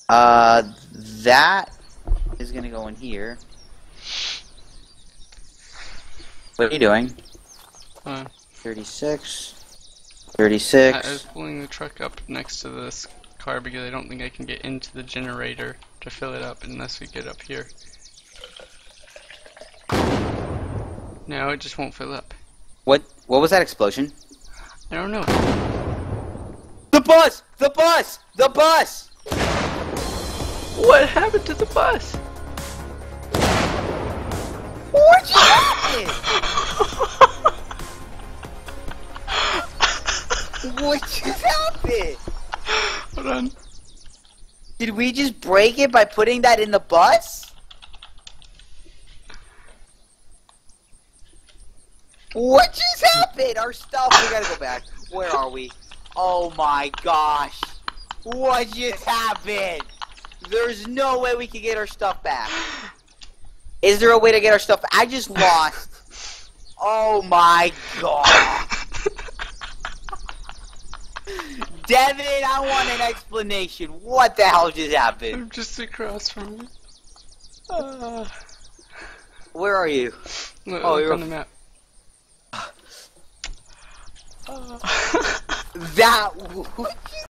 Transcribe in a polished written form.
That is gonna go in here. What are you doing? 36. I 36. was pulling the truck up next to this car because I don't think I can get into the generator to fill it up unless we get up here. No, it just won't fill up. What was that explosion? I don't know. The bus! The bus! The bus! What happened to the bus? What just happened? What just happened? Hold on. Did we just break it by putting that in the bus? What just happened? Our stuff, we gotta go back. Where are we? Oh my gosh. What just happened? There's no way we can get our stuff back. Is there a way to get our stuff back? I just lost. Oh my god. Devin, I want an explanation. What the hell just happened? I'm just across from it. Where are you? Look, Oh, look you're on the map. That what